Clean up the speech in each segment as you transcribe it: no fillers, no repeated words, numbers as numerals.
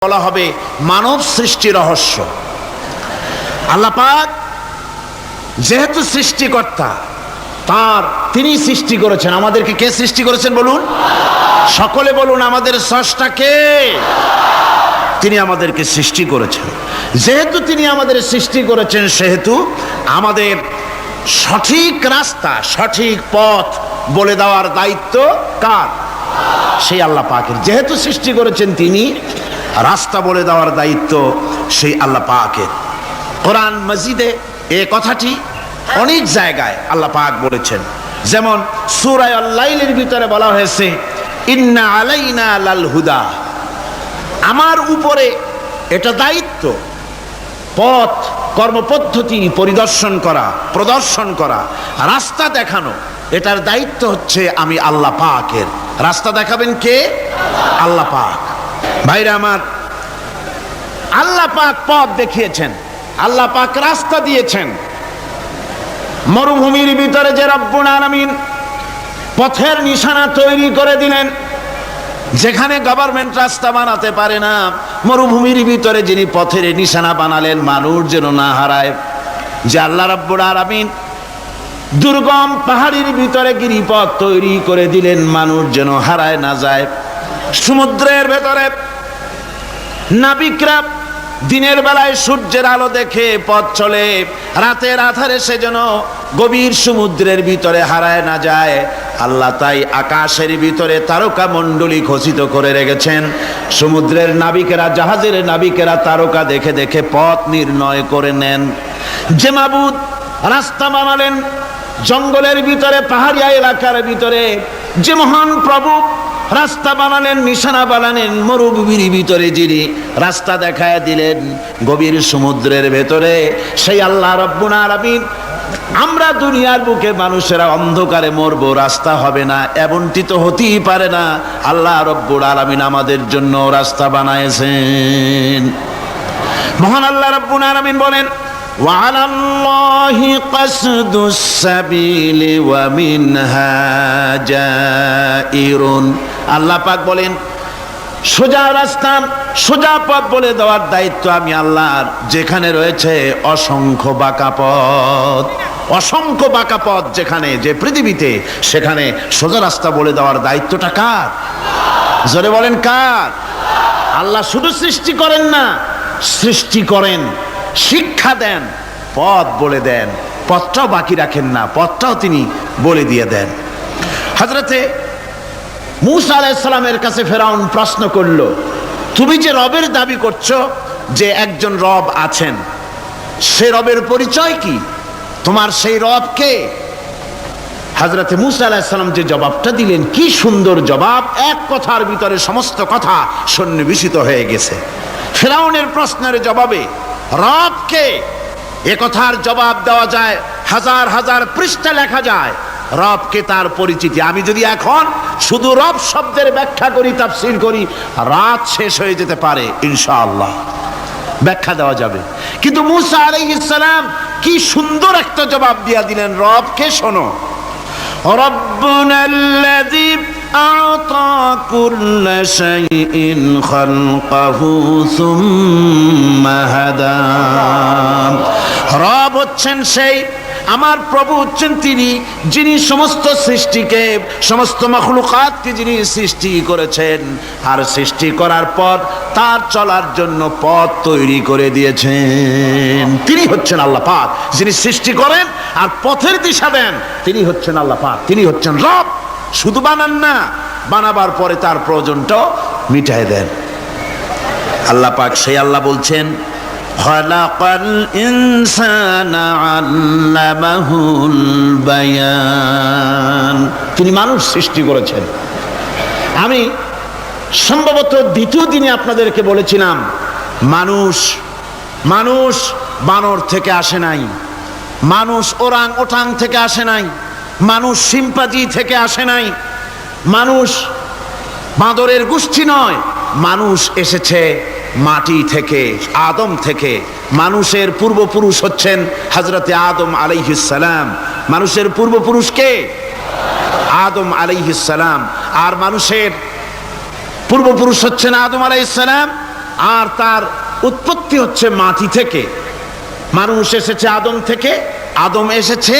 বলা হবে মানব সৃষ্টি রহস্য। আল্লাহ পাক যেহেতু সৃষ্টিকর্তা, তিনি সৃষ্টি করেছেন। আমাদেরকে কে সৃষ্টি করেছেন বলুন? সকলে বলুন, আমাদের স্রষ্টা কে? তিনি আমাদেরকে সৃষ্টি করেছেন। যেহেতু তিনি আমাদের সৃষ্টি করেছেন, সেহেতু আমাদের সঠিক রাস্তা, সঠিক পথ বলে দেওয়ার দায়িত্ব কার? সেই আল্লাহ পাকের। যেহেতু সৃষ্টি করেছেন তিনি, রাস্তা বলে দেওয়ার দায়িত্ব সেই আল্লাহ পাকের। কোরআন মাজিদে এই কথাটি অনেক জায়গায় আল্লাহ পাক বলেছেন। যেমন সূরা আল-লাইলের ভিতরে বলা হয়েছে, ইন্না আলাইনা লাল হুদা, আমার উপরে এটা দায়িত্ব, পথ কর্মপদ্ধতি পরিদর্শন করা, প্রদর্শন করা, রাস্তা দেখানো, এটার দায়িত্ব হচ্ছে আমি আল্লাহ পাকের। রাস্তা দেখাবেন কে? আল্লাহ পাক। ভাইরা আমার, আল্লাহ পাক পথ দেখিয়েছেন, আল্লাহ পাক রাস্তা দিয়েছেন। মরুভূমির ভিতরে যে রব্বুল আলামিন পথের নিশানা তৈরি করে দিলেন, যেখানে গভর্নমেন্ট রাস্তা বানাতে পারে না, মরুভূমির ভিতরে যিনি পথের নিশানা বানালেন মানুষ যেন না হারায়, যে আল্লাহ রব্বুল আলামিন দুর্গম পাহাড়ির ভিতরে গিরিপথ তৈরি করে দিলেন মানুষ যেন হারায় না যায়। সমুদ্রের ভেতরে নাবিকরা দিনের বেলায় সূর্যের আলো দেখে পথ চলে, রাতের আধারে সে যেন গভীর সমুদ্রের ভিতরে হারায় না যায়। আল্লাহ তাই আকাশের ভিতরে তারকা মণ্ডলী খচিত করে রেখেছেন। সমুদ্রের নাবিকেরা, জাহাজের নাবিকেরা তারকা দেখে দেখে পথ নির্ণয় করে নেন। যে মাবুদ রাস্তা বানালেন জঙ্গলের ভিতরে, পাহাড়িয়া এলাকার ভিতরে, যে মহান প্রভু রাস্তা বানালেন, নিশানা বানালেন মরুভূমির ভিতরে, যিনি রাস্তা দেখায় দিলেন গভীর সমুদ্রের ভেতরে, সেই আল্লাহ রব্বুল আলামিন। আমরা দুনিয়ার বুকে মানুষেরা অন্ধকারে মরবো, রাস্তা হবে না, এমনটি তো হতেই পারে না। আল্লাহ রব্বুল আলামিন আমাদের জন্য রাস্তা বানাইছেন। মহান আল্লাহ রব্বুল আলামিন বলেন, وعلى الله قصد السبيل ومنها جائر। আল্লাহ পাক বলেন, সোজা রাস্তা, সোজা পথ বলে দেওয়ার দায়িত্ব আমি আল্লাহর। যেখানে রয়েছে অসংখ্য বাঁকা পথ, অসংখ্য বাঁকা পথ যেখানে, যে পৃথিবীতে, সেখানে সোজা রাস্তা বলে দেওয়ার দায়িত্বটা কার? জোরে বলেন কার? আল্লাহ শুধু সৃষ্টি করেন না, সৃষ্টি করেন, শিক্ষা দেন, পথ বলে দেন, পথটাও বাকি রাখেন না, পথটাও তিনি বলে দিয়ে দেন। হযরতে মূসা আলাইহিস সালামের কাছে ফেরাউন প্রশ্ন করল, তুমি যে রবের দাবি করছো, যে একজন রব আছেন, সে রবের পরিচয় কি? তোমার সেই রব কে? হযরতে মূসা আলাইহিস সালাম যে জবাবটা দিলেন, কি সুন্দর জবাব! এক কথার ভিতরে সমস্ত কথা সন্নিবেশিত হয়ে গেছে। ফেরাউনের প্রশ্নের জবাবে রব কে, এ কথার জবাব দেওয়া যায়, হাজার হাজার পৃষ্ঠা লেখা যায়। রবকে, তার পরিচিতি। আমি যদি এখন শুধু রব শব্দের ব্যাখ্যা করি, তাফসীর করি, রাত শেষ হয়ে যেতে পারে, ইনশাআল্লাহ ব্যাখ্যা দেওয়া যাবে। কিন্তু মূসা আলাইহিস সালাম কি সুন্দর একটা জবাব দিয়া দিলেন। রবকে শোনো, রব্বুনাল্লাযী আ'তা কুল্লা শাইইন খালকাহু সুম্মা হাদা। রব হচ্ছেন সেই, আমার প্রভু হচ্ছেন তিনি, যিনি সমস্ত সৃষ্টিকে, সমস্ত মাখলুকাতকে যিনি সৃষ্টি করেছেন, আর সৃষ্টি করার পর তার চলার জন্য পথ তৈরি করে দিয়েছেন। তিনি হচ্ছেন আল্লাহ পাক, যিনি সৃষ্টি করেন আর পথের দিশা দেন। তিনি হচ্ছেন আল্লাহ পাক, তিনি হচ্ছেন রব। শুধু বানান না, বানাবার পরে তার প্রয়োজনটাও মিটায় দেন। আল্লাহ পাক সেই আল্লাহ বলছেন, খালাকাল ইনসানা আল্লামাহুল বায়ান। তিনি মানুষ সৃষ্টি করেছেন। আমি সম্ভবত দ্বিতীয় দিনে আপনাদেরকে বলেছিলাম, মানুষ বানর থেকে আসে নাই, মানুষ ওরাং ওটাং থেকে আসে নাই, মানুষ শিম্পাঞ্জি থেকে আসে নাই, মানুষ বাঁদরের গোষ্ঠী নয়, মানুষ এসেছে মাটি থেকে, আদম থেকে। মানুষের পূর্বপুরুষ হচ্ছেন হযরতে আদম আলাইহিস সালাম। মানুষের পূর্বপুরুষ কে? আদম আলাইহিস সালাম। আর মানুষের পূর্বপুরুষ হচ্ছেন আদম আলাইহিস সালাম, আর তার উৎপত্তি হচ্ছে মাটি থেকে। মানুষ এসেছে আদম থেকে, আদম এসেছে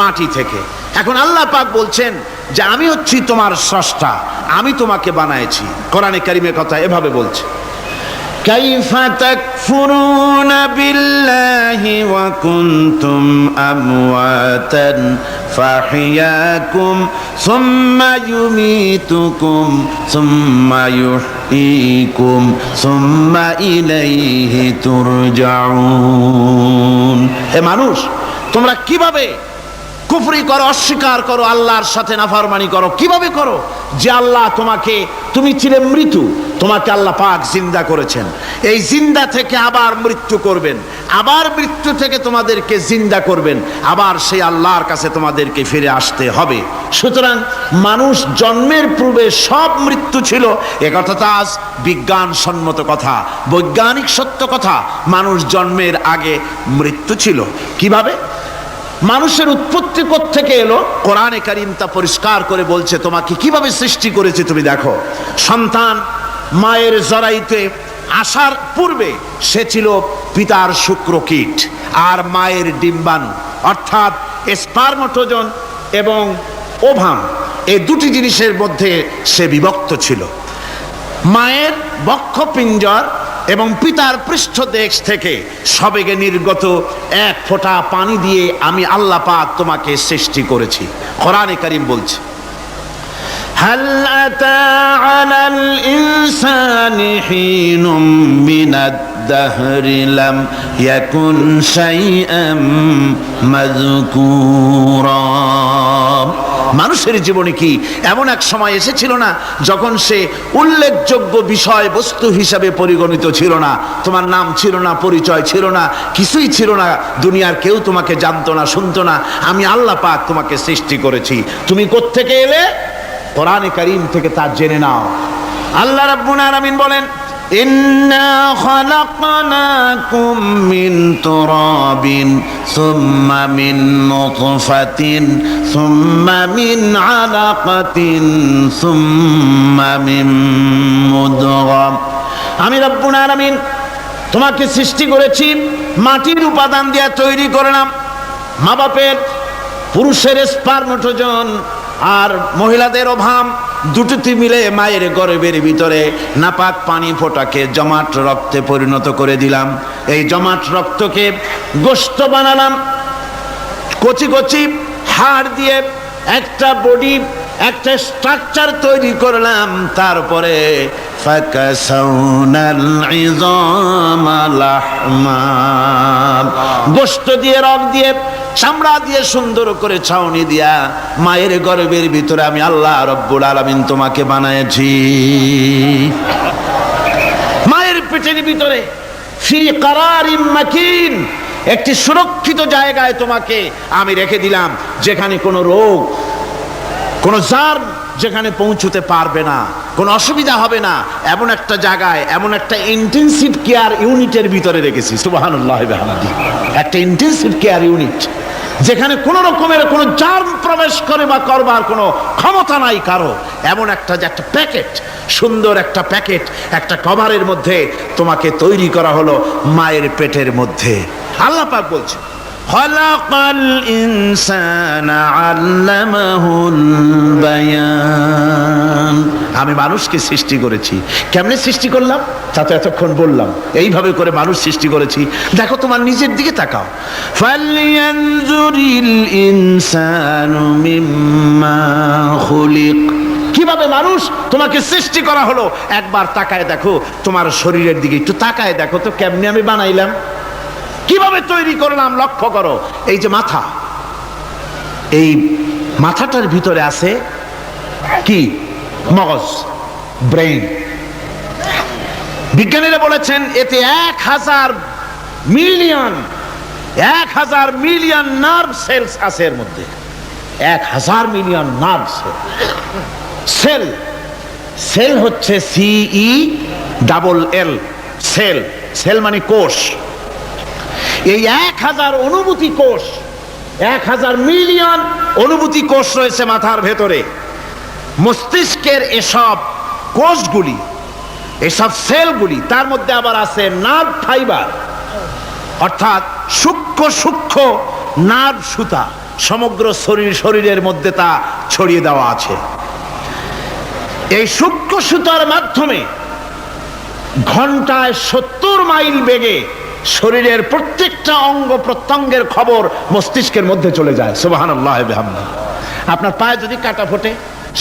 মাটি থেকে। এখন আল্লাহ পাক বলছেন যে আমি হচ্ছি তোমার স্রষ্টা, আমি তোমাকে বানাইছি। কোরআনে কারিমে কথা এভাবে বলছে, কাইফা তাকফুরুনা বিল্লাহি ওয়া কুনতুম আমওয়াতান ফাহিয়াকুম সুম্মা ইউমীতুকুম সুম্মা ইউহয়ীকুম সুম্মা ইলাইহি তুরজাউন। হে মানুষ, তোমরা কিভাবে কুফরি করো, অস্বীকার করো, আল্লাহর সাথে নাফরমানি করো? কিভাবে করো? যে আল্লাহ তোমাকে, তুমি ছিলে মৃত্যু, তোমাকে আল্লাহ পাক জিন্দা করেছেন, এই জিন্দা থেকে আবার মৃত্যু করবেন, আবার মৃত্যু থেকে তোমাদেরকে জিন্দা করবেন, আবার সেই আল্লাহর কাছে তোমাদেরকে ফিরে আসতে হবে। সুতরাং মানুষ জন্মের পূর্বে সব মৃত্যু ছিল, এ কথা তো আজ বিজ্ঞানসম্মত কথা, বৈজ্ঞানিক সত্য কথা। মানুষ জন্মের আগে মৃত্যু ছিল। কিভাবে? মানুষের উৎপত্তি কোত্থেকে এলো? কোরআনে কারীম তা পরিষ্কার করে বলছে। তোমাকে কিভাবে সৃষ্টি করেছে তুমি দেখো। সন্তান মায়ের জরায়ুতে আসার পূর্বে সে ছিল পিতার শুক্রকীট আর মায়ের ডিম্বাণু, অর্থাৎ স্পার্মটোজন এবং ওভাম, এই দুটি জিনিসের মধ্যে সে বিভক্ত ছিল। মায়ের বক্ষপিঞ্জর এবং পিতার পৃষ্ঠদেশ থেকে সবেগে নির্গত এক ফোঁটা পানি দিয়ে আমি আল্লাহ পাক তোমাকে সৃষ্টি করেছি। কোরআনে কারীম বলছে, হাল আতা আলাল ইনসানি হিনুম মিনাদ দাহরি লাম ইয়াকুন শাইআম মাযকুরা। মানুষের জীবনে কি এমন এক সময় এসেছিল না যখন সে উল্লেখযোগ্য বিষয় বস্তু হিসাবে পরিগণিত ছিল না? তোমার নাম ছিল না, পরিচয় ছিল না, কিছুই ছিল না, দুনিয়ার কেউ তোমাকে জানতো না, শুনতো না। আমি আল্লাহ পাক তোমাকে সৃষ্টি করেছি। তুমি কোত্থেকে এলে? কোরআনে কারীম থেকে তা জেনে নাও। আল্লাহ রাব্বুল আলামিন বলেন, ইন্না খালাকনাকুম মিন তুরাবিন সুম্মা মিন নুতফাতিন সুম্মা মিন আলাকাতিন সুম্মা মিন মুদগাম। আমি রব্বুল আলামিন তোমাকে সৃষ্টি করেছি, মাটির উপাদান দিয়ে তৈরি করলাম। মা বাপের, পুরুষের স্পার্মটোজন আর মহিলাদের ওভাম দুটোতে মিলে মায়ের গর্ভের ভিতরে নাপাক পানি ফোঁটাকে জমাট রক্তে পরিণত করে দিলাম। এই জমাট রক্তকে গোশত বানালাম, কচি কচি হাড় দিয়ে একটা বডি, একটা স্ট্রাকচার তৈরি করলাম। তারপরে ফাকাসাউনাল ইযামা লাহমা, গোশত দিয়ে, রক দিয়ে, চামড়া দিয়ে সুন্দর করে ছাউনি দিয়া মায়ের গর্ভের ভিতরে আমি আল্লাহ রব্বুল আলামিন তোমাকে বানাইছি। মায়ের পেটের ভিতরে ফি কারারিম মাকিন, একটি সুরক্ষিত জায়গায় তোমাকে আমি রেখে দিলাম, যেখানে কোনো রোগ, কোনো জার্ম যেখানে পৌঁছতে পারবে না, কোনো অসুবিধা হবে না। এমন একটা জায়গায়, এমন একটা ইন্টেনসিভ কেয়ার ইউনিটের ভিতরে রেখেছি। সুবহানাল্লাহি ওয়া বিহামদিহি। একটা ইন্টেনসিভ কেয়ার ইউনিট, যেখানে কোনো রকমের কোনো জার্ম প্রবেশ করে বা করবার কোনো ক্ষমতা নাই কারো। এমন একটা যে একটা প্যাকেট, সুন্দর একটা প্যাকেট, একটা কভারের মধ্যে তোমাকে তৈরি করা হলো মায়ের পেটের মধ্যে। আল্লাহ পাক বলছে, খালাকাল ইনসানা আল্লামাহুল বায়ান। আমি মানুষকে সৃষ্টি করেছি। কেমনে সৃষ্টি করলাম তা তো এতক্ষণ বললাম। এইভাবে করে মানুষ সৃষ্টি করেছি। দেখো, তোমার নিজের দিকে তাকাও। ফালয়ানজুরিল ইনসানু মিম্মা খুলিক। কিভাবে মানুষ তোমাকে সৃষ্টি করা হলো একবার তাকায় দেখো, তোমার শরীরের দিকে একটু তাকায় দেখো তো কেমনে আমি বানাইলাম, কিভাবে তৈরি করলাম। লক্ষ্য করো, এই যে মাথা, এই মাথাটার ভিতরে আছে কি? মগজ, ব্রেইন। বিজ্ঞানীরা বলেছেন এতে 1000 মিলিয়ন নার্ভ সেলস আছে এর মধ্যে। 1000 মিলিয়ন নার্ভ সেল। সেল হচ্ছে CELL, সেল। সেল মানে কোষ। এই 1000 অনুভূতি কোষ, 1000 মিলিয়ন অনুভূতি কোষ রয়েছে মাথার ভেতরে। মস্তিষ্কের এসব কোষগুলি এসব সেলগুলি, তার মধ্যে আবার আছে নার্ভ ফাইবার, অর্থাৎ সূক্ষ্ম সূক্ষ্ম নার্ভ সুতা সমগ্র শরীরের মধ্যে তা ছড়িয়ে দেওয়া আছে। এই সূক্ষ্ম সুতার মাধ্যমে ঘন্টায় 70 মাইল বেগে শরীরের প্রত্যেকটা অঙ্গ প্রত্যঙ্গের খবর মস্তিষ্কের মধ্যে চলে যায়। সুবহানাল্লাহ বিহামদিহি। আপনার পায়ে যদি কাটা ফোটে,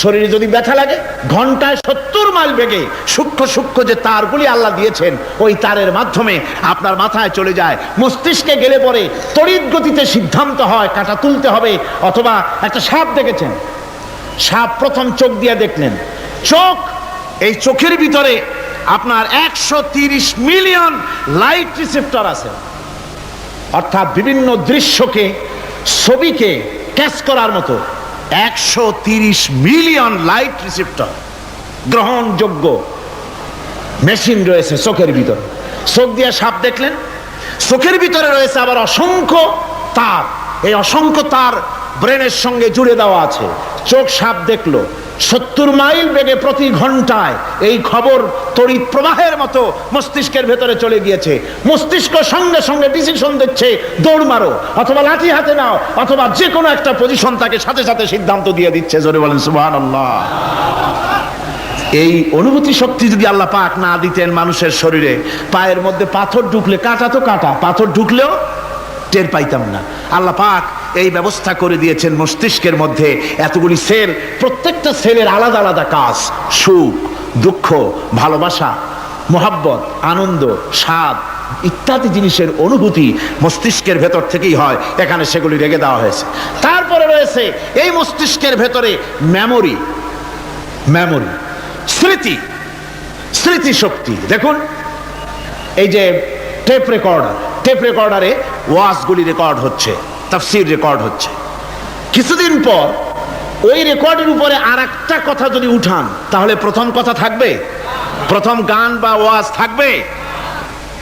শরীরে যদি ব্যথা লাগে, ঘন্টায় 70 মাইল বেগে সূক্ষ্ম সূক্ষ্ম যে তারগুলি আল্লাহ দিয়েছেন, ওই তারের মাধ্যমে আপনার মাথায় চলে যায়, মস্তিষ্কে গেলে পরে তড়িৎ গতিতে সিদ্ধান্ত হয় কাটা তুলতে হবে। অথবা একটা সাপ দেখেছেন, সাপ প্রথম চোখ দিয়ে দেখলেন, চোখ, এই চোখের ভিতরে আপনার 130 মিলিয়ন লাইট রিসেপ্টর আছে, অর্থাৎ বিভিন্ন দৃশ্যকে, ছবিকে ক্যাচ করার মতো 130 মিলিয়ন লাইট রিসেপ্টর গ্রহণযোগ্য মেশিন রয়েছে চোখের ভিতরে। চোখ দিয়ে সাপ দেখলেন, চোখের ভিতরে রয়েছে আবার অসংখ্য তার, এই অসংখ্য তার ব্রেনের সঙ্গে জুড়ে দেওয়া আছে। চোখ সাপ দেখলো, 70 মাইল বেগে প্রতি ঘন্টায় এই খবর তড়িৎ প্রবাহের মতো মস্তিষ্কের ভেতরে চলে গিয়েছে। মস্তিষ্ক সঙ্গে সঙ্গে ডিসিশন দিচ্ছে, দৌড় মারো, অথবা লাঠি হাতে নাও, অথবা যে কোনো একটা পজিশন তাকে সাথে সাথে সিদ্ধান্ত দিয়ে দিচ্ছে। জোরে বলেন সুবহানাল্লাহ। এই অনুভূতি শক্তি যদি আল্লাহ পাক না দিতেন মানুষের শরীরে, পায়ের মধ্যে পাথর ঢুকলে, কাটা তো কাটা, পাথর ঢুকলেও টের পাইতাম না। আল্লাহ পাক এই ব্যবস্থা করে দিয়েছেন মস্তিষ্কের মধ্যে এতগুলি সেল, প্রত্যেকটা সেলের আলাদা আলাদা কাজ। সুখ, দুঃখ, ভালোবাসা, মোহাব্বত, আনন্দ, স্বাদ ইত্যাদি জিনিসের অনুভূতি মস্তিষ্কের ভেতর থেকেই হয়, এখানে সেগুলি রেখে দেওয়া হয়েছে। তারপরে রয়েছে এই মস্তিষ্কের ভেতরে মেমোরি, স্মৃতি, স্মৃতি শক্তি। দেখুন এই যে টেপ রেকর্ডারে ওয়াজগুলি রেকর্ড হচ্ছে, তাফসীর রেকর্ড হচ্ছে। কিছুদিন পর ওই রেকর্ডের উপরে আর একটা কথা যদি উঠান, তাহলে প্রথম কথা থাকবে? প্রথম গান বা ওয়াজ থাকবে?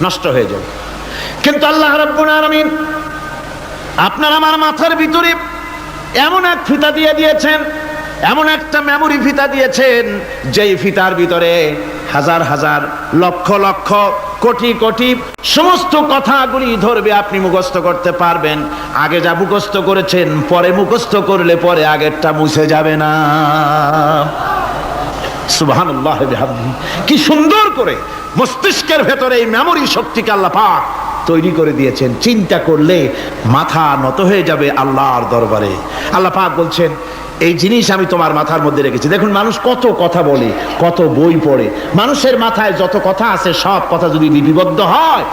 নষ্ট হয়ে যাবে। কিন্তু আল্লাহ রাব্বুল আলামিন আপনার আমার মাথার ভিতরে এমন এক ফিতা দিয়ে দিয়েছেন, এমন একটা মেমোরি ফিতা দিয়েছেন, যেই ফিতার ভিতরে হাজার হাজার, লক্ষ লক্ষ, কোটি কোটি সমস্ত কথাগুলি ধরবে, আপনি মুখস্থ করতে পারবেন। আগে যা মুখস্থ করেছেন, পরে মুখস্থ করলে পরে আগেরটা মুছে যাবে না। সুবহানাল্লাহ বিহামদিহি। কি সুন্দর করে মস্তিষ্কের ভেতরে এই মেমোরি শক্তিকে আল্লাহ পাক তৈরি করে দিয়েছেন। চিন্তা করলে মাথা নত হয়ে যাবে আল্লাহর দরবারে। আল্লাহ পাক বলছেন, এই জিনিস আমি তোমার মাথার মধ্যে রেখেছি। দেখুন মানুষ কত কথা বলে, কত বই পড়ে, মানুষের মাথায় যত কথা আছে সব কথা যদি লিপিবদ্ধ হয়,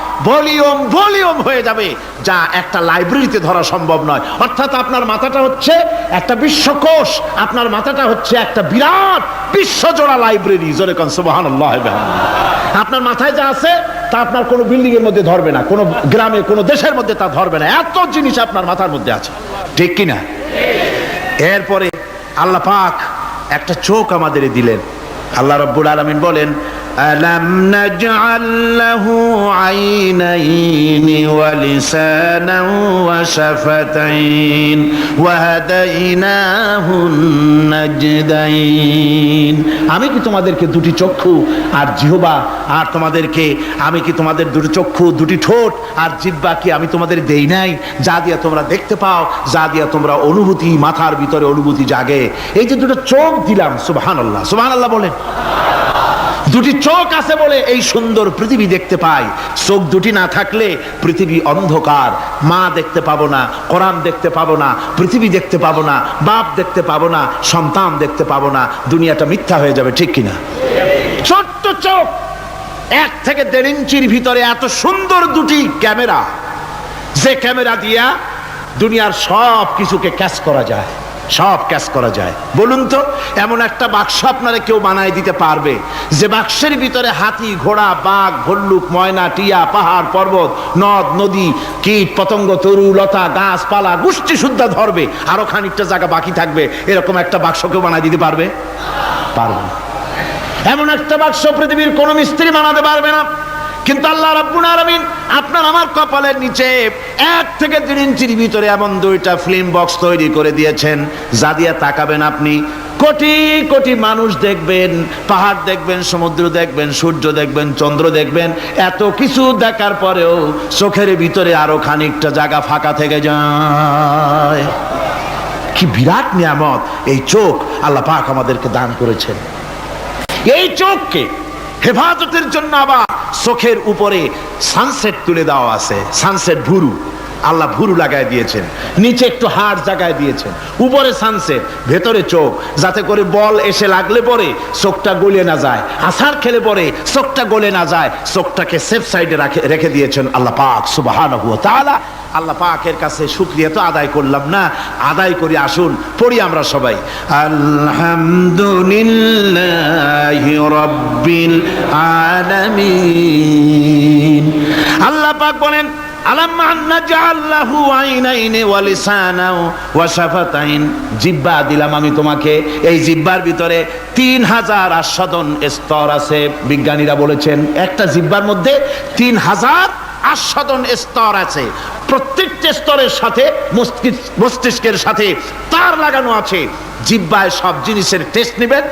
ভলিউম হয়ে যাবে, যা একটা লাইব্রেরিতে ধরা সম্ভব নয়। অর্থাৎ আপনার মাথাটা হচ্ছে একটা বিশ্বকোষ, আপনার মাথাটা হচ্ছে একটা বিরাট বিশ্বজোড়া লাইব্রেরি। জোরে কোন সুবহানাল্লাহ। আপনার মাথায় যা আছে তা আপনার কোনো বিল্ডিং এর মধ্যে ধরবে না, কোনো গ্রামে, কোনো দেশের মধ্যে তা ধরবে না, এত জিনিস আপনার মাথার মধ্যে আছে, ঠিক কিনা? এরপরে আল্লাহ পাক একটা চোখ আমাদের দিলেন। আল্লাহ রাব্বুল আলামিন বলেন, আলাম নাজআল লাহু আইনাইনি ওয়া লিসানান ওয়া শাফাতাইন ওয়া হাদাইনাহুন নাজদাইন। আমি কি তোমাদেরকে দুটি চক্ষু আর জিহ্বা, আর তোমাদেরকে আমি কি তোমাদের দুটি চক্ষু, দুটি ঠোঁট আর জিহ্বা কি আমি তোমাদের দেই নাই, যা দিয়া তোমরা দেখতে পাও, যা দিয়া তোমরা অনুভূতি, মাথার ভিতরে অনুভূতি জাগে। এই যে দুটো চোখ দিলাম, সুবহানাল্লাহ, সুবহানাল্লাহ বলেন। দুটি চোখ আছে বলে এই সুন্দর পৃথিবী দেখতে পাই। চোখ দুটি না থাকলে পৃথিবী অন্ধকার, মা দেখতে পাবো না, কোরআন দেখতে পাবো না, পৃথিবী দেখতে পাবো না, বাপ দেখতে পাবো না, সন্তান দেখতে পাবো না, দুনিয়াটা মিথ্যা হয়ে যাবে, ঠিক কিনা? ছোট্ট চোখ, 1 থেকে 1.5 ইঞ্চির ভিতরে এত সুন্দর দুটি ক্যামেরা, যে ক্যামেরা দিয়া দুনিয়ার সব কিছুকে ক্যাচ করা যায়, সব ক্যাচ করা যায়। বলুন তো, এমন একটা বাক্স আপনারা কেউ বানায় দিতে পারবে যে বাক্সের ভিতরে হাতি, ঘোড়া, বাঘ, ভল্লুক, ময়না, টিয়া, পাহাড়, পর্বত, নদ, নদী, কীট, পতঙ্গ, তরু, লতা, গাছপালা, গোষ্ঠী সুদ্ধা ধরবে, আরো খানিকটা জায়গা বাকি থাকবে, এরকম একটা বাক্স কেউ বানায় দিতে পারবে? পারবে না। এমন একটা বাক্স পৃথিবীর কোন মিস্ত্রি বানাতে পারবে না। কিন্তু আল্লাহ রাব্বুল আলামিন আপনার আমার কপালের নিচে 1 থেকে 3 ইঞ্চির ভিতরে এমন 2টা ফিল্ম বক্স তৈরি করে দিয়েছেন, যা দিয়ে তাকাবেন আপনি কোটি কোটি মানুষ দেখবেন, পাহাড় দেখবেন, সমুদ্র দেখবেন, সূর্য দেখবেন, চন্দ্র দেখবেন। এত কিছু দেখার পরেও চোখের ভিতরে আরো খানিকটা জায়গা ফাঁকা থেকে যায়। কি বিরাট নিয়ামত এই চোখ আল্লাহ পাক আমাদেরকে দান করেছেন। এই চোখকে হেফাজতের জন্য আবার চোখের উপরে সানসেট তুলে দেওয়া আছে। সানসেট ভুরু, আল্লাহ ভুরু লাগায় দিয়েছেন, নিচে একটু হাড় জায়গায় দিয়েছেন, উপরে সানসেট, ভেতরে চোখ, যাতে করে বল এসে লাগলে পরে চোখটা গলে না যায়, আছাড় খেলে পরে চোখটা গলে না যায়, চোখটাকে সেফ সাইডে রেখে দিয়েছেন আল্লাহ পাক সুবহানাহু ওয়া তাআলা। আল্লাহ পাকের কাছে শুকরিয়া তো আদায় করলাম না, আদায় করি। আসুন পড়ি আমরা সবাই, আলহামদুলিল্লাহি রাব্বিল আলামিন। আল্লাহ পাক বলেন, আলাম নাজআল লাহু আইনাইনি ওয়া লিসানাও ওয়া শাফাতাইন। জিহ্বা দিলাম আমি তোমাকে, এই জিহ্বার ভিতরে 3000 আস্বাদন স্তর আছে। বিজ্ঞানীরা বলেছেন একটা জিহ্বার মধ্যে 3000 আস্বাদন স্তর আছে। প্রত্যেকটা স্তরের সাথে মস্তিষ্কের সাথে তার লাগানো আছে। জিহ্বায় সব জিনিসের টেস্ট নেবেন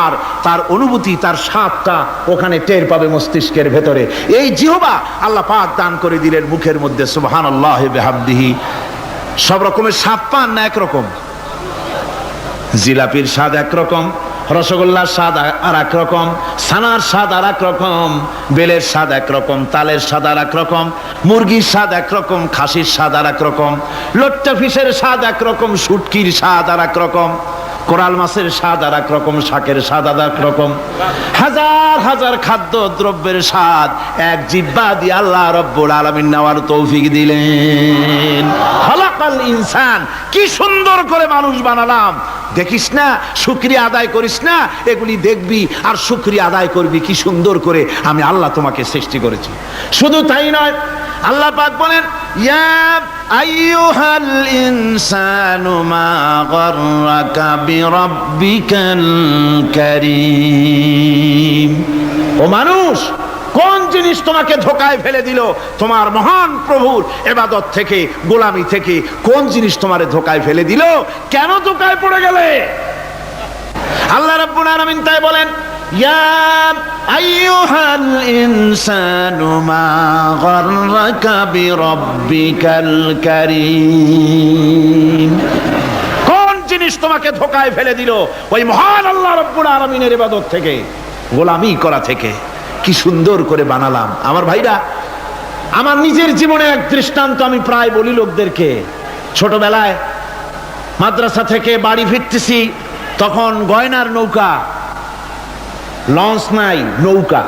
আর তার অনুভূতি, তার স্বাদটা ওখানে টের পাবে মস্তিষ্কের ভেতরে। এই জিহ্বা আল্লাহ পাক দান করে দিলেন মুখের মধ্যে। সুবহানাল্লাহি বিহামদিহি। সব রকমের স্বাদ পান না একরকম? জিলাপির স্বাদ একরকম, রসগোল্লার স্বাদ আর এক রকম, ছানার স্বাদ আর এক রকম, বেলের স্বাদ একরকম, তালের স্বাদ আর এক রকম, মুরগির স্বাদ একরকম, খাসির স্বাদ আর এক রকম, লট্টা ফিশের স্বাদ একরকম, শুটকির স্বাদ আর এক রকম, কোরাল মাছের স্বাদ আর এক রকম, শাকের স্বাদ আর এক রকম। হাজার হাজার খাদ্য দ্রব্যের স্বাদ এক জিহ্বা দিয়ে আল্লাহ রব্বুল আলামিন নেওয়ার তৌফিক দিলেন। খালাকাল ইনসান, কি সুন্দর করে মানুষ বানালাম। দেখিস না, শুকরিয়া আদায় করিস না, এগুলি দেখবি আর শুকরিয়া আদায় করবি কি সুন্দর করে আমি আল্লাহ তোমাকে সৃষ্টি করেছি। শুধু তাই নয়, আল্লাহ পাক বলেন, ইয়া আইয়ুহাল ইনসানু মা গাররাকা বিরাব্বিকাল কারীম। ও মানুষ, কোন জিনিস তোমাকে ধোকায় ফেলে দিল তোমার মহান প্রভুর ইবাদত থেকে, গোলামি থেকে? কোন জিনিস তোমারে ধোকায় ফেলে দিল? কেন ধোকায় পড়ে গেলে? আল্লাহ রাব্বুল আলামিন তাই বলেন, ইয়া আইয়ুহাল ইনসানু মা গাররাকা বিরাব্বিকাল কারীম। কোন জিনিস তোমাকে ধোকায় ফেলে দিল ওই মহান আল্লাহ রাব্বুল আলামিনের ইবাদত থেকে, গোলামি করা থেকে? কি সুন্দর করে বানালাম। আমার ভাইরা, আমার নিজের জীবনে এক দৃষ্টান্ত আমি প্রায় বলি লোকদেরকে। ছোটবেলায় মাদ্রাসা থেকে বাড়ি ফিরতেছি, তখন গয়নার নৌকা, লঞ্চ নাই, নৌকা।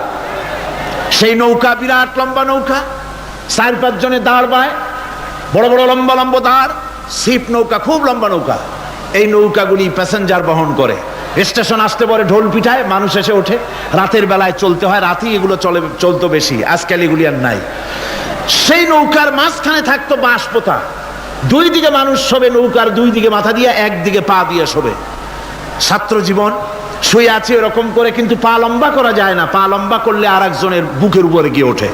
সেই নৌকা বিরাট লম্বা নৌকা, 4-5 জনে দাঁড় বায়, বড় বড় লম্বা লম্বা দাঁড়, ছিপ নৌকা, খুব লম্বা নৌকা। এই নৌকাগুলি প্যাসেঞ্জার বহন করে। স্টেশন আসতে পরে ঢোল পিঠায়, মানুষ এসে ওঠে। রাতের বেলায় চলতে হয়, রাতেই এগুলো চলতো বেশি, আজকাল এগুলি আর নাই। সেই নৌকার মাঝখানে থাকতো বাঁশ পোতা, 2 দিকে মানুষ শোবে, নৌকার 2 দিকে মাথা দিয়ে, 1 দিকে পা দিয়ে শোবে। ছাত্র জীবন, শুয়ে আছে এরকম করে, কিন্তু পা লম্বা করা যায় না, পা লম্বা করলে আর একজনের বুকের উপরে গিয়ে ওঠে।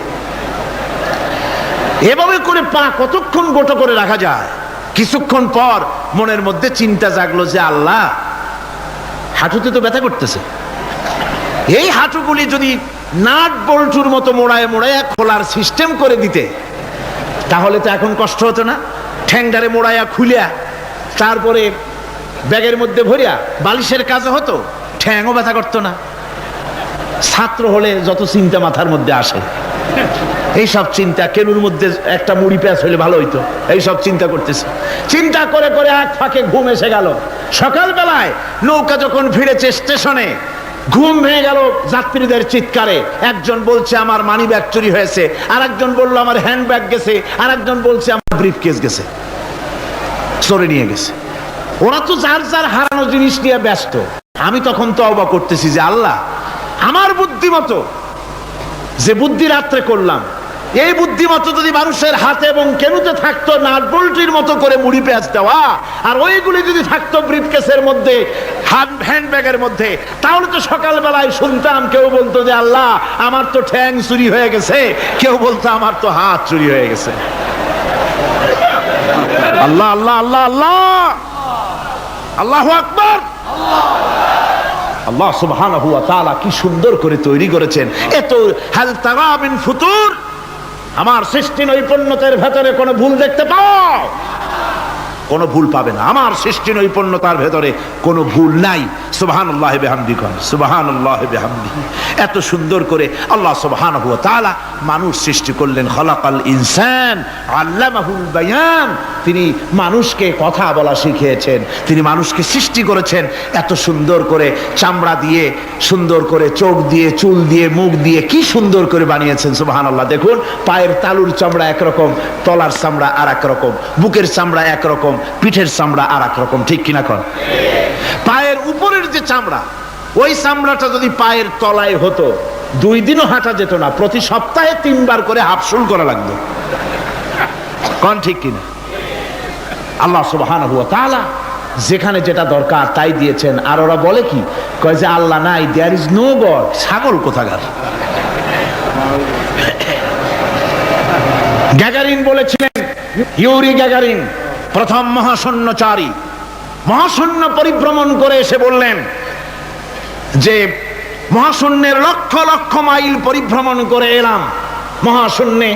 এভাবে করে পা কতক্ষণ গোটো করে রাখা যায়? কিছুক্ষণ পর মনের মধ্যে চিন্তা জাগলো যে আল্লাহ, হাঁটুতে তো ব্যথা করতেছে, এই হাঁটুগুলি যদি নাট বল্টুর মতো মোড়ায় মোড়ায় খোলার সিস্টেম করে দিতে, তাহলে তো এখন কষ্ট হতো না। ঠ্যাংটারে মোড়াইয়া খুলিয়া তারপরে ব্যাগের মধ্যে ভরিয়া বালিশের কাজে হতো, ঠ্যাংও ব্যথা করতো না। ছাত্র হলে যত চিন্তা মাথার মধ্যে আসে, এইসব চিন্তা, কেনুর মধ্যে একটা মুড়ি পেঁয়াজ হলে ভালো হইতো, এইসব চিন্তা করতেছে। চিন্তা করে করে এক ফাঁকে ঘুম এসে গেল। সকালবেলায় নৌকা যখন ফিরেছে স্টেশনে, ঘুম ভেঙে গেল যাত্রীদের চিৎকারে। একজন বলছে আমার মানি ব্যাগ চুরি হয়েছে, আর একজন বললো আমার হ্যান্ড ব্যাগ গেছে, আর একজন বলছে আমার ব্রিফ কেস গেছে, চোরে নিয়ে গেছে। ওরা তো যার যার হারানো জিনিস নিয়ে ব্যস্ত। আমি তখন তওবা করতেছি যে আল্লাহ, আমার বুদ্ধিমতো যে বুদ্ধি রাত্রে করলাম, এই বুদ্ধিমতো যদি মানুষের হাতে এবং কেনুতে থাকতো নাট বল্টির মতো করে মুড়ি পেঁয়াজ দেওয়া, আর ওইগুলি যদি থাকতো ব্রিফকেসের মধ্যে হ্যান্ড ব্যাগের মধ্যে। তাহলে তো সকালবেলায় শুনতাম কেউ বলতো যে আল্লাহ আমার তো ঠ্যাং চুরি হয়ে গেছে, কেউ বলতো আমার তো হাত চুরি হয়ে গেছে। আল্লাহ আল্লাহ আল্লাহ আল্লাহ, আল্লাহু আকবার। আল্লাহ সুবহানাহু ওয়া তাআলা কি সুন্দর করে তৈরি করেছেন। এত হাল তারা মিন ফুতুর, আমার সৃষ্টি নৈপুণ্যতার ভেতরে কোনো ভুল দেখতে পাও? কোনো ভুল পাবে না। আমার সৃষ্টি নৈপুণ্যতার ভেতরে কোনো ভুল নাই। সুবহানাল্লাহ বিহামদিহি, সুবহানাল্লাহ বিহামদিহি। এত সুন্দর করে আল্লাহ সুবহানাহু ওয়া তাআলা মানুষ সৃষ্টি করলেন। খলাকাল ইনসান আল্লামাহুল বায়ান, তিনি মানুষকে কথা বলা শিখিয়েছেন, তিনি মানুষকে সৃষ্টি করেছেন এত সুন্দর করে, চামড়া দিয়ে, সুন্দর করে চোখ দিয়ে, চুল দিয়ে, মুখ দিয়ে, কি সুন্দর করে বানিয়েছেন। সুবহানাল্লাহ। দেখুন, পায়ের তালুর চামড়া একরকম, তলার চামড়া আর এক রকম, বুকের চামড়া একরকম, পিঠের চামড়া আর এক রকম, ঠিক কিনা কন? পায়ের উপরের যে চামড়া, ওই চামড়াটা যদি পায়ের তলায় হতো 2 দিনও হাঁটা যেত না, প্রতি সপ্তাহে 3 বার করে হাফসুল করা লাগতো, কন ঠিক কিনা? আল্লাহ সুবহানাহু ওয়া তাআলা যেখানে যেটা দরকার তাই দিয়েছেন। আর ওরা বলে কি, কয় যে আল্লাহ নাই, দেয়ার ইজ নো গড। ছাগল কোথাকার। গ্যাগারিন বলেছিলেন, ইউরি গ্যাগারিন প্রথম মহাশূন্যচারী, মহাশূন্য পরিভ্রমণ করে এসে বললেন যে মহাশূন্যের লক্ষ লক্ষ মাইল পরিভ্রমণ করে এলাম। মহাশূন্যে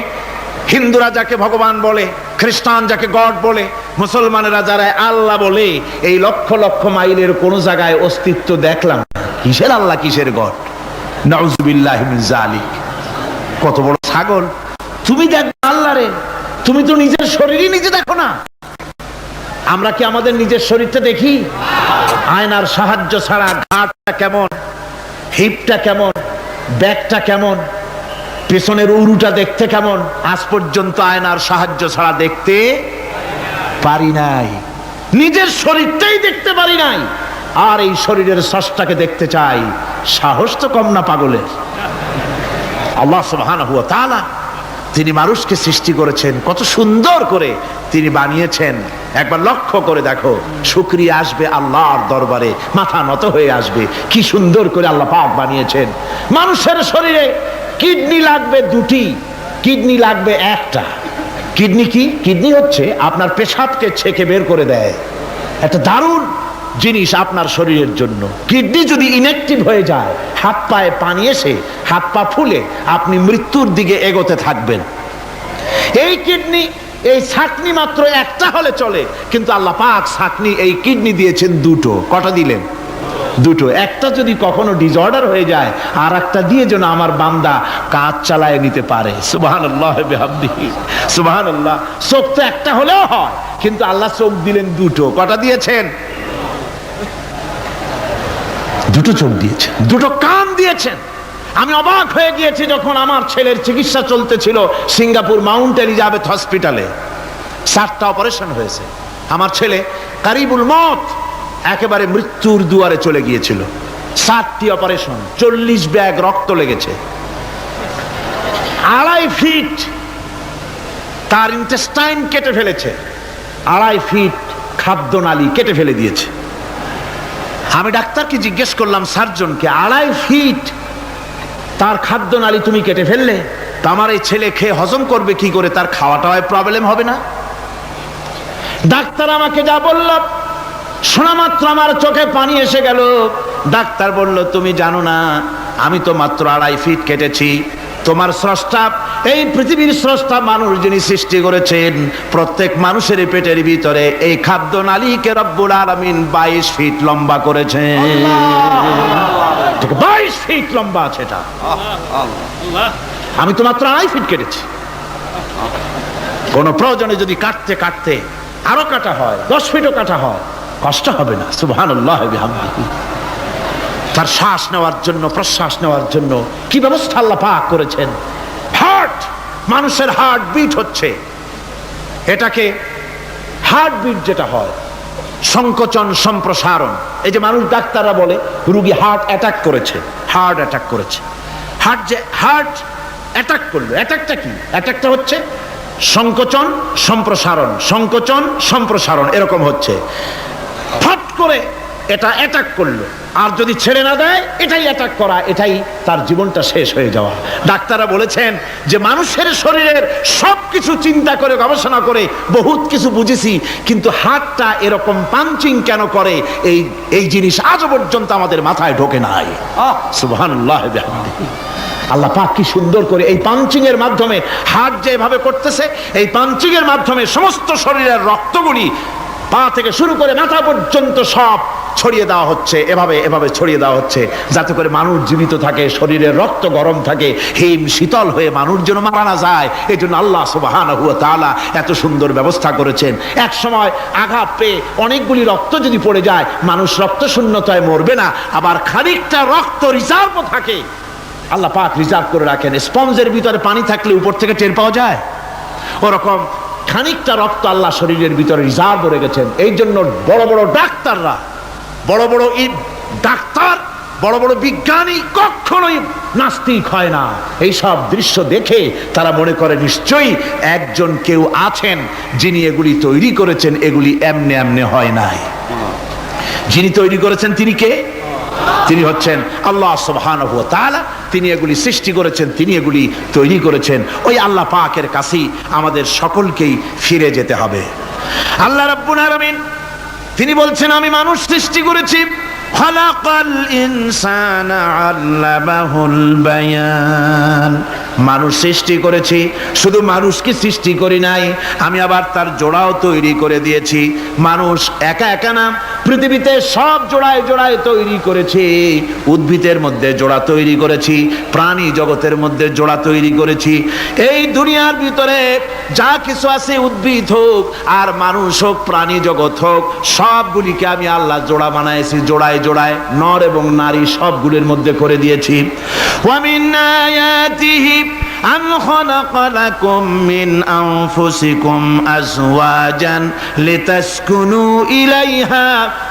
হিন্দুরা যাকে ভগবান বলে, খ্রিস্টান যাকে গড বলে, মুসলমানেরা যারা আল্লাহ বলে, এই লক্ষ লক্ষ মাইলের কোন জায়গায় অস্তিত্ব দেখলাম না। কিসের আল্লাহ, কিসের গড? নাউযুবিল্লাহি মিন যালিক। কত বড় ছাগল! তুমি দেখো আল্লাহ রে, তুমি তো নিজের শরীরই নিজে দেখো না। আমরা কি আমাদের নিজের শরীরটা দেখি? আয়নার সাহায্য ছাড়া ঘাড়টা কেমন, হিপটা কেমন, ব্যাকটা কেমন, পেছনের উরুটা দেখতে কেমন, আজ পর্যন্ত আয়নার সাহায্য ছাড়া দেখতে পারি নাই। নিজের শরীরটাই দেখতে পারি নাই, আর এই শরীরের স্রষ্টাকে দেখতে চাই। সাহস তো কম না পাগলের। আল্লাহ সুবহানাহু ওয়া তাআলা তিনি মানুষকে সৃষ্টি করেছেন, কত সুন্দর করে তিনি বানিয়েছেন। একবার লক্ষ্য করে দেখো, শুকরিয়া আসবে আল্লাহর দরবারে, মাথা নত হয়ে আসবে। কি সুন্দর করে আল্লাহ পাক বানিয়েছেন। মানুষের শরীরে কিডনি লাগবে 2টি, কিডনি লাগবে 1টা। কিডনি কি? কিডনি হচ্ছে আপনার পেশাবকে ছেঁকে বের করে দেয়, একটা দারুণ জিনিস আপনার শরীরের জন্য। কিডনি যদি ইনঅ্যাক্টিভ হয়ে যায়, হাত পায়ে পানি এসে হাত পা ফুলে আপনি মৃত্যুর দিকে এগোতে থাকবেন। এই কিডনি, এই ছাকনি মাত্র 1টা হলে চলে, কিন্তু আল্লাহ পাক ছাকনি, এই কিডনি দিয়েছেন 2টো। কটা দিলেন? 2টো। একটা যদি কখনো ডিসঅর্ডার হয়ে যায়, আর একটা দিয়ে যেন আমার বান্দা কাজ চালায় নিতে পারে। সুবহানাল্লাহ বিহামদিহি, সুবহানাল্লাহ। চোখ তো একটা হলেও হয়, কিন্তু আল্লাহ চোখ দিলেন 2টো। কটা দিয়েছেন? 2টো চোখ দিয়েছেন, 2টো কান দিয়েছেন। আমি অবাক হয়ে গিয়েছি যখন আমার ছেলের চিকিৎসা চলতেছিল সিঙ্গাপুর মাউন্ট এলিজাবেথ হসপিটালে। 4টা অপারেশন হয়েছে। আমার ছেলে কারিবুল মত, একেবারে মৃত্যুর দুয়ারে চলে গিয়েছিল। 7টি অপারেশন, 40 ব্যাগ রক্ত লেগেছে। 2.5 ফিট তার ইন্টেস্টাইন কেটে ফেলেছে, 2.5 ফিট খাদ্যনালী কেটে ফেলে দিয়েছে। আমি ডাক্তারকে জিজ্ঞেস করলাম, সার্জনকে, 2.5 ফিট তার খাদ্যনালী তুমি কেটে ফেললে, তা আমার এই ছেলে খেয়ে হজম করবে কি করে? তার খাওয়াটায় প্রবলেম হবে না? ডাক্তার আমাকে যা বলল, শোনা মাত্র আমার চোখে পানি এসে গেল। ডাক্তার বলল, তুমি জানো না, আমি তো মাত্র 2.5 ফিট কেটেছি। তোমার স্রষ্টা, এই পৃথিবীর স্রষ্টা মানুষ যিনি সৃষ্টি করেছেন, প্রত্যেক মানুষের পেটের ভিতরে এই খাদ্য নালীকে রব্বুল আলামিন 22 ফিট লম্বা করেছেন। 22 ফিট লম্বা আছে এটা। আমি তো মাত্র 2.5 ফিট কেটেছি। কোন প্রয়োজনে যদি কাটতে কাটতে আরো কাটা হয়, 10 ফিটও কাটা হয়, কষ্ট হবে না। সুবহানাল্লাহ বিহামদিহি। তার শ্বাস নেওয়ার জন্য, প্রশ্বাস নেওয়ার জন্য কি ব্যবস্থা আল্লাহ পাক করেছেন। হার্ট, মানুষের হার্ট বিট হচ্ছে, এটাকে হার্ট বিট যেটা হয়, সংকোচন সম্প্রসারণ। এই যে মানুষ, ডাক্তাররা বলে রোগী হার্ট অ্যাটাক করেছে, হার্ট অ্যাটাক করেছে। হার্ট অ্যাটাক করলো, অ্যাটাকটা কি? অ্যাটাকটা হচ্ছে সংকোচন সম্প্রসারণ, সংকোচন সম্প্রসারণ, এরকম হচ্ছে। ফট করে এটা অ্যাটাক করলো, আর যদি ছেড়ে না দেয় এটাই অ্যাটাক করা, এটাই তার জীবনটা শেষ হয়ে যাওয়া। ডাক্তাররা বলেছেন যে মানুষের শরীরের সব কিছু চিন্তা করে গবেষণা করে বহুত কিছু বুঝেছি, কিন্তু হার্টটা এরকম পাঞ্চিং কেন করে এই জিনিস আজও পর্যন্ত আমাদের মাথায় ঢোকে নাই। সুবহানাল্লাহ। আল্লাহ পাক কি সুন্দর করে এই পাঞ্চিং এর মাধ্যমে, হার্ট যেভাবে করতেছে এই পাঞ্চিং এর মাধ্যমে সমস্ত শরীরের রক্তগুলি পা থেকে শুরু করে মাথা পর্যন্ত সব ছড়িয়ে দেওয়া হচ্ছে, এভাবে এভাবে ছড়িয়ে দেওয়া হচ্ছে যাতে করে মানুষ জীবিত থাকে, শরীরের রক্ত গরম থাকে, হিম শীতল হয়ে মানুষ যেন মারা না যায়। এই জন্য আল্লাহ সুবহানাহু ওয়া তাআলা এত সুন্দর ব্যবস্থা করেছেন। এক সময় আঘাত পেয়ে অনেকগুলি রক্ত যদি পড়ে যায়, মানুষ রক্ত শূন্যতায় মরবে না, আবার খানিকটা রক্ত রিজার্ভও থাকে, আল্লাহ পাক রিজার্ভ করে রাখেন। স্পঞ্জের ভিতরে পানি থাকলে উপর থেকে টের পাওয়া যায়, ওরকম খানিকটা রক্ত আল্লাহ শরীরের ভিতরে রিজার্ভ রেখেছেন। এই জন্য বড় বড় ডাক্তাররা, বড় বড় ডাক্তার, বড় বড় বিজ্ঞানী কখনোই নাস্তিক হয় না। এই সব দৃশ্য দেখে তারা মনে করে নিশ্চয়ই একজন কেউ আছেন যিনি এগুলি তৈরি করেছেন, এগুলি এমনে এমনে হয় নাই। যিনি তৈরি করেছেন তিনি কে? তিনি হচ্ছেন আল্লাহ সুবহানাহু ওয়া তাআলা। তিনি এগুলি সৃষ্টি করেছেন, তিনি এগুলি তৈরি করেছেন। ওই আল্লাহ পাকের কাছেই আমাদের সকলকেই ফিরে যেতে হবে। আল্লাহ রাব্বুল আলামিন তিনি বলছেন, আমি মানুষ সৃষ্টি করেছি, খালাকাল ইনসানা আল্লামাহুল বায়ান। মানুষ সৃষ্টি করেছি, শুধু মানুষকে সৃষ্টি করি নাই, আমি আবার তার জোড়াও তৈরি করে দিয়েছি। মানুষ একা একা না, পৃথিবীতে সব জোড়ায় জোড়ায় তৈরি করেছি। উদ্ভিদের মধ্যে জোড়া তৈরি করেছি, প্রাণী জগতের মধ্যে জোড়া তৈরি করেছি। এই দুনিয়ার ভিতরে যা কিছু আছে, উদ্ভিদ হোক আর মানুষ হোক, প্রাণী জগৎ হোক, সবগুলিকে আমি আল্লাহ জোড়া বানাইছি, জোড়ায় জোড়ায় নর এবং নারী সবগুলির মধ্যে করে দিয়েছি। ওয়া মিন আয়াতিহি আন খালাকা লাকুম মিন আনফুসিকুম আজওয়াজান লিতাসকুনু ইলাইহা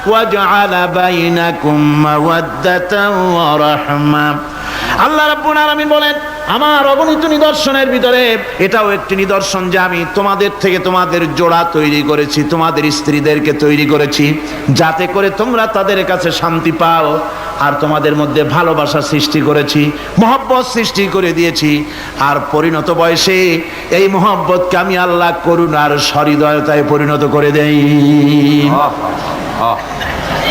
ওয়া জাআলা বাইনাকুম মাওয়াদ্দাতান ওয়া রাহমা। আল্লাহ রাব্বুল আলামিন বলেন, আমার অগণিত নিদর্শনের ভিতরে এটাও একটি নিদর্শন যে আমি তোমাদের থেকে তোমাদের জোড়া তৈরি করেছি, তোমাদের স্ত্রীদেরকে তৈরি করেছি যাতে করে তোমরা তাদের কাছে শান্তি পাও। আর তোমাদের মধ্যে ভালোবাসা সৃষ্টি করেছি, মহব্বত সৃষ্টি করে দিয়েছি। আর পরিণত বয়সে এই মহব্বতকে আমি আল্লাহ করুণার সহৃদয়তায় পরিণত করে দেই।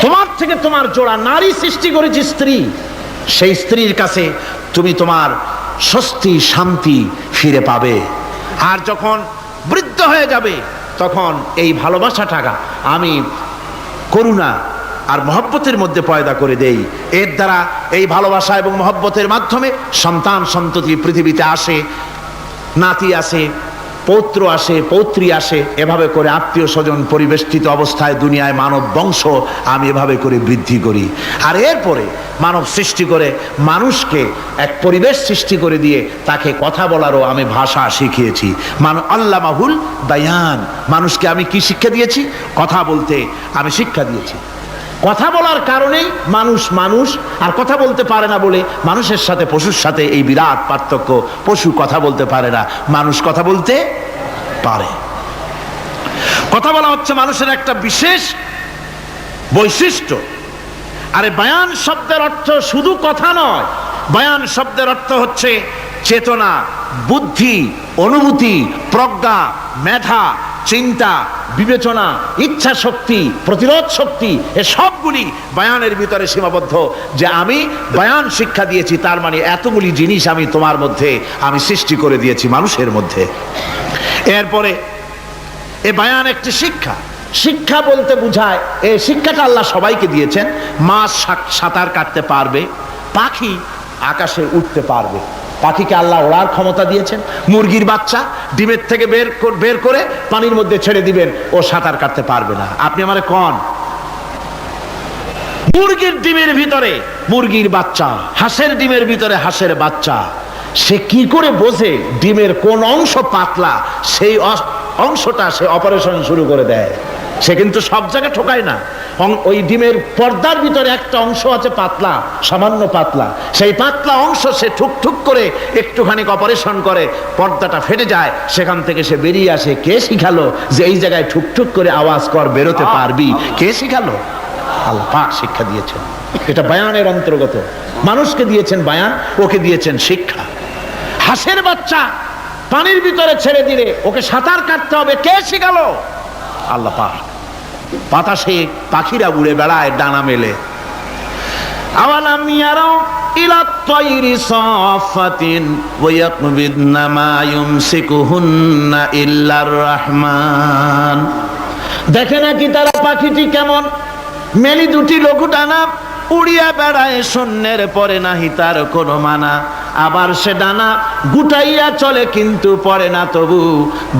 তোমার থেকে তোমার জোড়া নারী সৃষ্টি করেছি, স্ত্রী, সেই স্ত্রীর কাছে তুমি তোমার স্বস্তি শান্তি ফিরে পাবে। আর যখন বৃদ্ধ হয়ে যাবে তখন এই ভালোবাসাটা আমি করুণা আর মহব্বতের মধ্যে পয়দা করে দেই। এর দ্বারা এই ভালোবাসা এবং মহব্বতের মাধ্যমে সন্তান সন্ততি পৃথিবীতে আসে, নাতি আসে, পৌত্র আসে, পৌত্রী আসে, এভাবে করে আত্মীয় স্বজন পরিবেষ্টিত অবস্থায় দুনিয়ায় মানব বংশ আমি এভাবে করে বৃদ্ধি করি। আর এরপরে মানব সৃষ্টি করে মানুষকে এক পরিবেশ সৃষ্টি করে দিয়ে তাকে কথা বলারও আমি ভাষা শিখিয়েছি। আল্লামাহুল বায়ান, মানুষকে আমি কি শিক্ষা দিয়েছি? কথা বলতে আমি শিক্ষা দিয়েছি। কথা বলার কারণেই মানুষ মানুষ, আর কথা বলতে পারে না বলে মানুষের সাথে পশুর সাথে এই বিরাট পার্থক্য। পশু কথা বলতে পারে না, মানুষ কথা বলতে পারে। কথা বলা হচ্ছে মানুষের একটা বিশেষ বৈশিষ্ট্য। আরে বায়ান শব্দের অর্থ শুধু কথা নয়, বায়ান শব্দের অর্থ হচ্ছে চেতনা, বুদ্ধি, অনুভূতি, প্রজ্ঞা, মেধা, চিন্তা, বিবেচনা, ইচ্ছা শক্তি, প্রতিরোধ শক্তি, এ সবগুলি বায়ানের ভিতরে সীমাবদ্ধ। যে আমি বায়ান শিক্ষা দিয়েছি, তার মানে এতগুলি জিনিস আমি তোমার মধ্যে আমি সৃষ্টি করে দিয়েছি মানুষের মধ্যে। এরপরে এ বায়ান একটি শিক্ষা। শিক্ষা বলতে বোঝায়, এই শিক্ষাটা আল্লাহ সবাইকে দিয়েছেন। মাছ সাঁতার কাটতে পারবে, পাখি আকাশে উঠতে পারবে, পাখিকে আল্লাহ ওড়ার ক্ষমতা দিয়েছেন। মুরগির বাচ্চা ডিমের থেকে বের করে পানির মধ্যে ছেড়ে দিবেন, ও সাঁতার কাটতে পারবে না। আপনি আমারে কোন মুরগির ডিমের ভিতরে মুরগির বাচ্চা, হাঁসের ডিমের ভিতরে হাঁসের বাচ্চা, সে কি করে বোঝে ডিমের কোন অংশ পাতলা, সেই অংশটা সে অপারেশন শুরু করে দেয়। সে কিন্তু সব জায়গায় ঠোকায় না। ওই ডিমের পর্দার ভিতরে একটা অংশ আছে পাতলা, সামান্য পাতলা, সেই পাতলা অংশ সে ঠুক করে একটুখানি অপারেশন করে, পর্দাটা ফেটে যায়, সেখান থেকে সে বেরিয়ে আসে। কে শিখালো যে এই জায়গায় ঠুক করে আওয়াজ কর, বেরোতে পারবি? কে শিখালো? আল্লাহ পাক শিক্ষা দিয়েছেন, এটা বায়ানের অন্তর্গত। মানুষকে দিয়েছেন বায়ান, ওকে দিয়েছেন শিক্ষা। হাঁসের বাচ্চা পানির ভিতরে ছেড়ে দিলে ওকে সাঁতার কাটতে হবে, কে শিখালো? আল্লাহ পাক। বাতাসে পাখিরা উড়ে বেড়ায় ডানা মেলে। আওয়ালাম ইয়ারাও ইলা তায়রি সাফাতিন ওয়া ইয়াকবিদনা মা ইউমসিকুহুন্না ইল্লার রহমান। দেখে নাকি তারা পাখিটি কেমন? মেলি দুটি লঘু ডানা, উড়িয়া বেড়ায়, শূন্যের পরে নাহি তার কোনো মানা। আবার সে ডানা গুটাইয়া চলে কিন্তু পরে না তবু,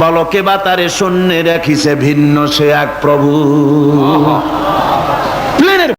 বলকে বা তারে শূন্যে রাখিছে ভিন্ন সে এক প্রভু।